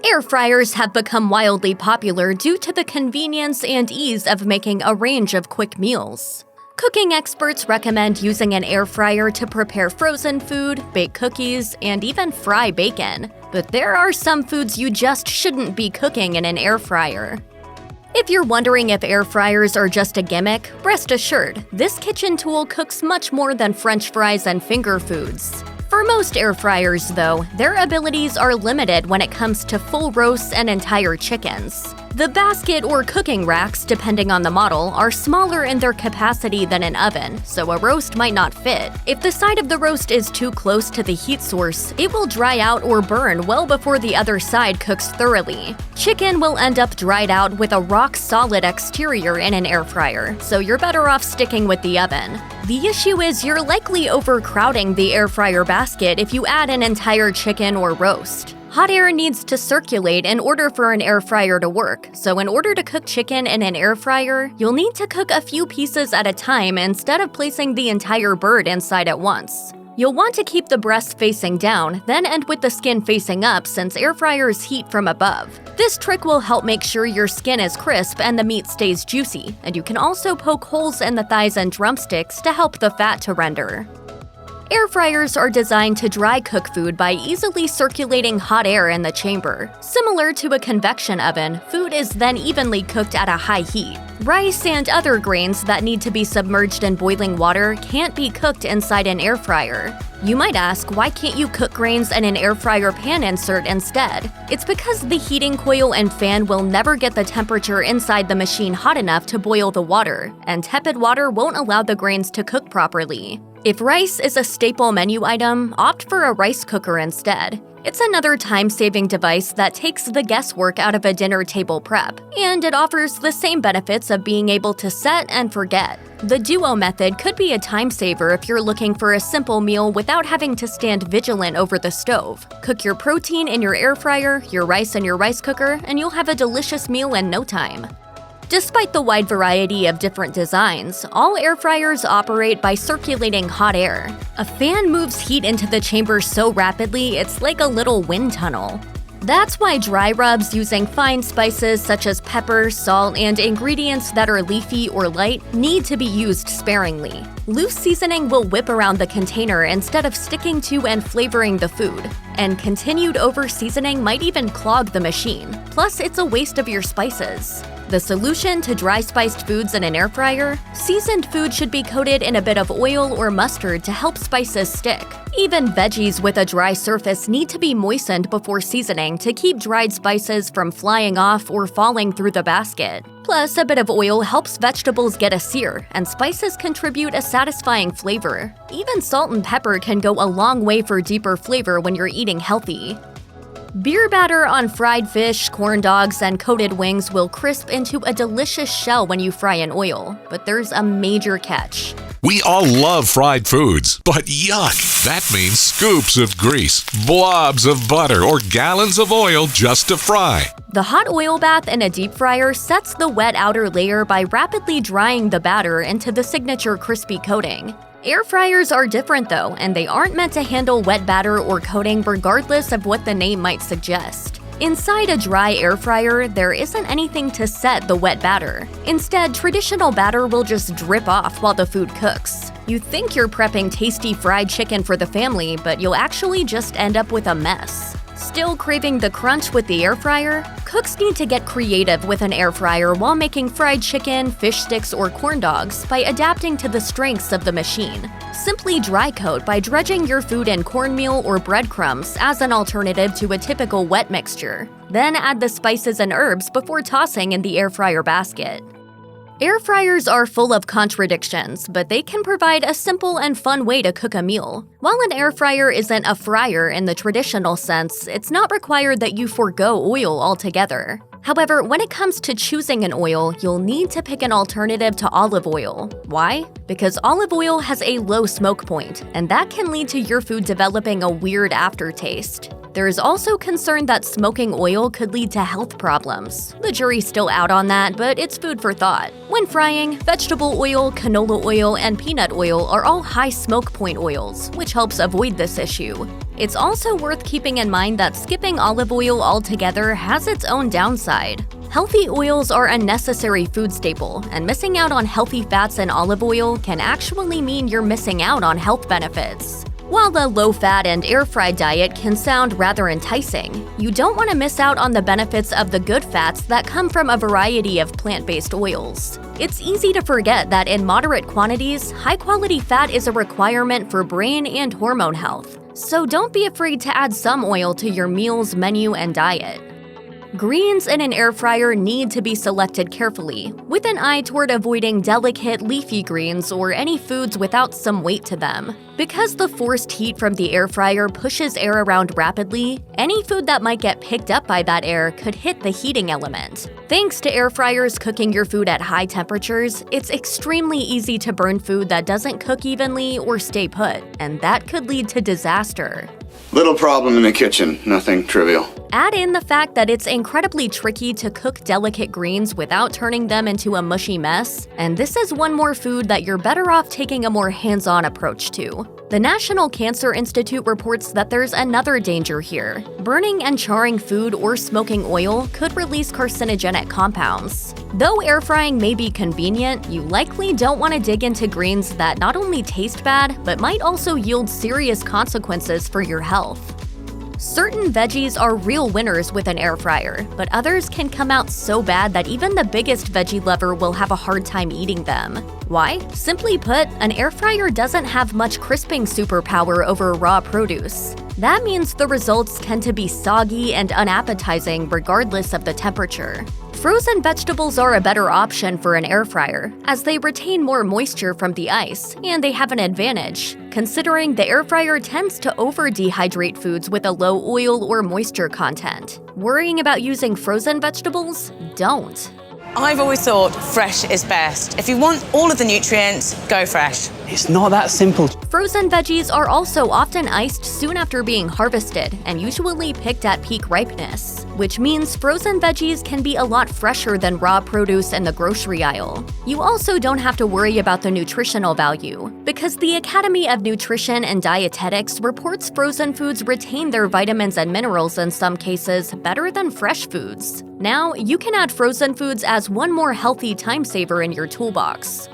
Air fryers have become wildly popular due to the convenience and ease of making a range of quick meals. Cooking experts recommend using an air fryer to prepare frozen food, bake cookies, and even fry bacon. But there are some foods you just shouldn't be cooking in an air fryer. If you're wondering if air fryers are just a gimmick, rest assured, this kitchen tool cooks much more than French fries and finger foods. For most air fryers, though, their abilities are limited when it comes to full roasts and entire chickens. The basket or cooking racks, depending on the model, are smaller in their capacity than an oven, so a roast might not fit. If the side of the roast is too close to the heat source, it will dry out or burn well before the other side cooks thoroughly. Chicken will end up dried out with a rock-solid exterior in an air fryer, so you're better off sticking with the oven. The issue is you're likely overcrowding the air fryer basket if you add an entire chicken or roast. Hot air needs to circulate in order for an air fryer to work, so in order to cook chicken in an air fryer, you'll need to cook a few pieces at a time instead of placing the entire bird inside at once. You'll want to keep the breast facing down, then end with the skin facing up since air fryers heat from above. This trick will help make sure your skin is crisp and the meat stays juicy, and you can also poke holes in the thighs and drumsticks to help the fat to render. Air fryers are designed to dry cook food by easily circulating hot air in the chamber. Similar to a convection oven, food is then evenly cooked at a high heat. Rice and other grains that need to be submerged in boiling water can't be cooked inside an air fryer. You might ask, why can't you cook grains in an air fryer pan insert instead? It's because the heating coil and fan will never get the temperature inside the machine hot enough to boil the water, and tepid water won't allow the grains to cook properly. If rice is a staple menu item, opt for a rice cooker instead. It's another time-saving device that takes the guesswork out of a dinner table prep, and it offers the same benefits of being able to set and forget. The Duo method could be a time saver if you're looking for a simple meal without having to stand vigilant over the stove. Cook your protein in your air fryer, your rice in your rice cooker, and you'll have a delicious meal in no time. Despite the wide variety of different designs, all air fryers operate by circulating hot air. A fan moves heat into the chamber so rapidly it's like a little wind tunnel. That's why dry rubs using fine spices such as pepper, salt, and ingredients that are leafy or light need to be used sparingly. Loose seasoning will whip around the container instead of sticking to and flavoring the food, and continued over-seasoning might even clog the machine. Plus, it's a waste of your spices. The solution to dry spiced foods in an air fryer? Seasoned food should be coated in a bit of oil or mustard to help spices stick. Even veggies with a dry surface need to be moistened before seasoning to keep dried spices from flying off or falling through the basket. Plus, a bit of oil helps vegetables get a sear, and spices contribute a satisfying flavor. Even salt and pepper can go a long way for deeper flavor when you're eating healthy. Beer batter on fried fish, corn dogs, and coated wings will crisp into a delicious shell when you fry in oil, but there's a major catch. We all love fried foods, but yuck! That means scoops of grease, blobs of butter, or gallons of oil just to fry. The hot oil bath in a deep fryer sets the wet outer layer by rapidly drying the batter into the signature crispy coating. Air fryers are different though, and they aren't meant to handle wet batter or coating regardless of what the name might suggest. Inside a dry air fryer, there isn't anything to set the wet batter. Instead, traditional batter will just drip off while the food cooks. You think you're prepping tasty fried chicken for the family, but you'll actually just end up with a mess. Still craving the crunch with the air fryer? Cooks need to get creative with an air fryer while making fried chicken, fish sticks, or corn dogs by adapting to the strengths of the machine. Simply dry coat by dredging your food in cornmeal or breadcrumbs as an alternative to a typical wet mixture. Then add the spices and herbs before tossing in the air fryer basket. Air fryers are full of contradictions, but they can provide a simple and fun way to cook a meal. While an air fryer isn't a fryer in the traditional sense, it's not required that you forgo oil altogether. However, when it comes to choosing an oil, you'll need to pick an alternative to olive oil. Why? Because olive oil has a low smoke point, and that can lead to your food developing a weird aftertaste. There is also concern that smoking oil could lead to health problems. The jury's still out on that, but it's food for thought. When frying, vegetable oil, canola oil, and peanut oil are all high smoke point oils, which helps avoid this issue. It's also worth keeping in mind that skipping olive oil altogether has its own downside. Healthy oils are a necessary food staple, and missing out on healthy fats in olive oil can actually mean you're missing out on health benefits. While the low-fat and air-fried diet can sound rather enticing, you don't want to miss out on the benefits of the good fats that come from a variety of plant-based oils. It's easy to forget that in moderate quantities, high-quality fat is a requirement for brain and hormone health, so don't be afraid to add some oil to your meals, menu, and diet. Greens in an air fryer need to be selected carefully, with an eye toward avoiding delicate leafy greens or any foods without some weight to them. Because the forced heat from the air fryer pushes air around rapidly, any food that might get picked up by that air could hit the heating element. Thanks to air fryers cooking your food at high temperatures, it's extremely easy to burn food that doesn't cook evenly or stay put, and that could lead to disaster. Little problem in the kitchen, nothing trivial. Add in the fact that it's incredibly tricky to cook delicate greens without turning them into a mushy mess, and this is one more food that you're better off taking a more hands-on approach to. The National Cancer Institute reports that there's another danger here. Burning and charring food or smoking oil could release carcinogenic compounds. Though air frying may be convenient, you likely don't want to dig into greens that not only taste bad, but might also yield serious consequences for your health. Certain veggies are real winners with an air fryer, but others can come out so bad that even the biggest veggie lover will have a hard time eating them. Why? Simply put, an air fryer doesn't have much crisping superpower over raw produce. That means the results tend to be soggy and unappetizing regardless of the temperature. Frozen vegetables are a better option for an air fryer, as they retain more moisture from the ice, and they have an advantage, considering the air fryer tends to over-dehydrate foods with a low oil or moisture content. Worrying about using frozen vegetables? Don't. I've always thought fresh is best. If you want all of the nutrients, go fresh. It's not that simple. Frozen veggies are also often iced soon after being harvested and usually picked at peak ripeness, which means frozen veggies can be a lot fresher than raw produce in the grocery aisle. You also don't have to worry about the nutritional value, because the Academy of Nutrition and Dietetics reports frozen foods retain their vitamins and minerals in some cases better than fresh foods. Now, you can add frozen foods as one more healthy time saver in your toolbox.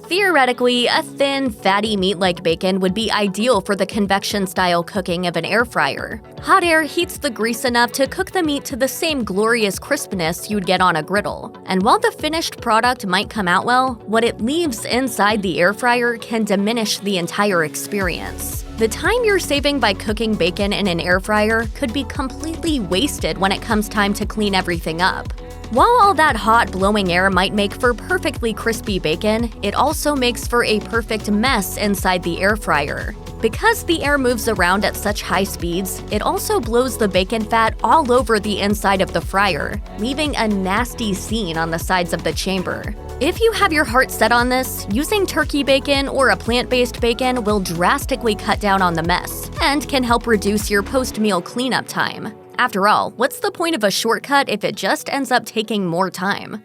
Theoretically, a thin, fatty meat like bacon would be ideal for the convection-style cooking of an air fryer. Hot air heats the grease enough to cook the meat to the same glorious crispness you'd get on a griddle. And while the finished product might come out well, what it leaves inside the air fryer can diminish the entire experience. The time you're saving by cooking bacon in an air fryer could be completely wasted when it comes time to clean everything up. While all that hot, blowing air might make for perfectly crispy bacon, it also makes for a perfect mess inside the air fryer. Because the air moves around at such high speeds, it also blows the bacon fat all over the inside of the fryer, leaving a nasty scene on the sides of the chamber. If you have your heart set on this, using turkey bacon or a plant-based bacon will drastically cut down on the mess and can help reduce your post-meal cleanup time. After all, what's the point of a shortcut if it just ends up taking more time?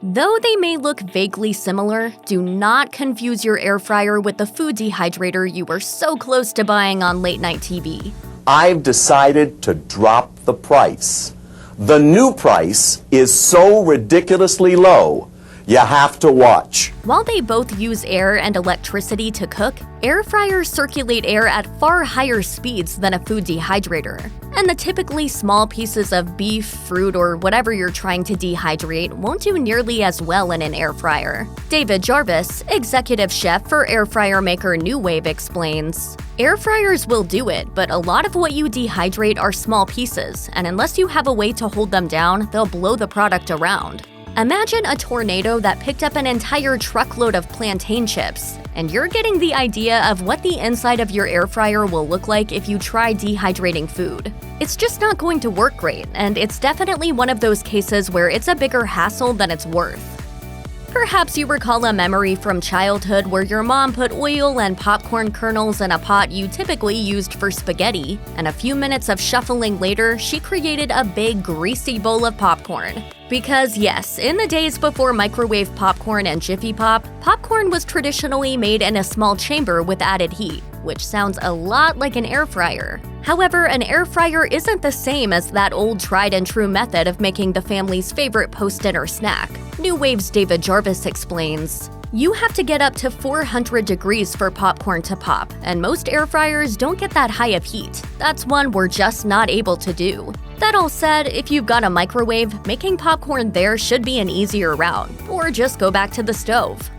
Though they may look vaguely similar, do not confuse your air fryer with the food dehydrator you were so close to buying on late-night TV. I've decided to drop the price. The new price is so ridiculously low, you have to watch. While they both use air and electricity to cook, air fryers circulate air at far higher speeds than a food dehydrator. And the typically small pieces of beef, fruit, or whatever you're trying to dehydrate won't do nearly as well in an air fryer. David Jarvis, executive chef for air fryer maker New Wave, explains, "Air fryers will do it, but a lot of what you dehydrate are small pieces, and unless you have a way to hold them down, they'll blow the product around. Imagine a tornado that picked up an entire truckload of plantain chips, and you're getting the idea of what the inside of your air fryer will look like if you try dehydrating food. It's just not going to work great, and it's definitely one of those cases where it's a bigger hassle than it's worth." Perhaps you recall a memory from childhood where your mom put oil and popcorn kernels in a pot you typically used for spaghetti, and a few minutes of shuffling later, she created a big, greasy bowl of popcorn. Because yes, in the days before microwave popcorn and Jiffy Pop, popcorn was traditionally made in a small chamber with added heat. which sounds a lot like an air fryer. However, an air fryer isn't the same as that old tried-and-true method of making the family's favorite post-dinner snack. New Wave's David Jarvis explains, "You have to get up to 400 degrees for popcorn to pop, and most air fryers don't get that high of heat. That's one we're just not able to do." That all said, if you've got a microwave, making popcorn there should be an easier route, or just go back to the stove.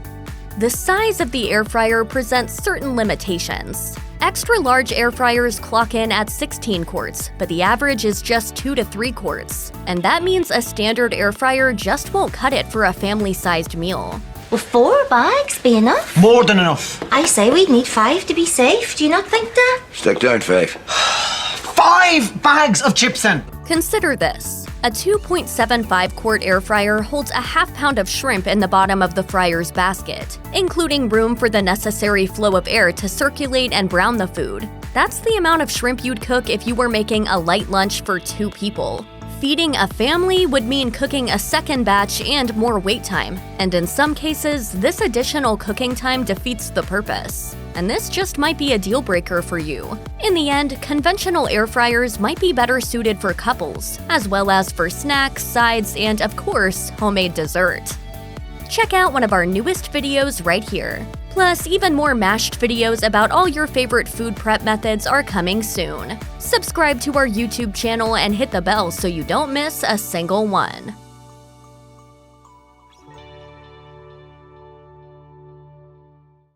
The size of the air fryer presents certain limitations. Extra large air fryers clock in at 16 quarts, but the average is just 2 to 3 quarts. And that means a standard air fryer just won't cut it for a family-sized meal. Will 4 bags be enough? More than enough. I say we'd need 5 to be safe. Do you not think that? Stick down, Faith. 5 bags of chips then. Consider this. A 2.75-quart air fryer holds a half-pound of shrimp in the bottom of the fryer's basket, including room for the necessary flow of air to circulate and brown the food. That's the amount of shrimp you'd cook if you were making a light lunch for 2 people. Feeding a family would mean cooking a second batch and more wait time, and in some cases, this additional cooking time defeats the purpose. And this just might be a deal breaker for you. In the end, conventional air fryers might be better suited for couples, as well as for snacks, sides, and of course, homemade dessert. Check out one of our newest videos right here. Plus, even more mashed videos about all your favorite food prep methods are coming soon. Subscribe to our YouTube channel and hit the bell so you don't miss a single one.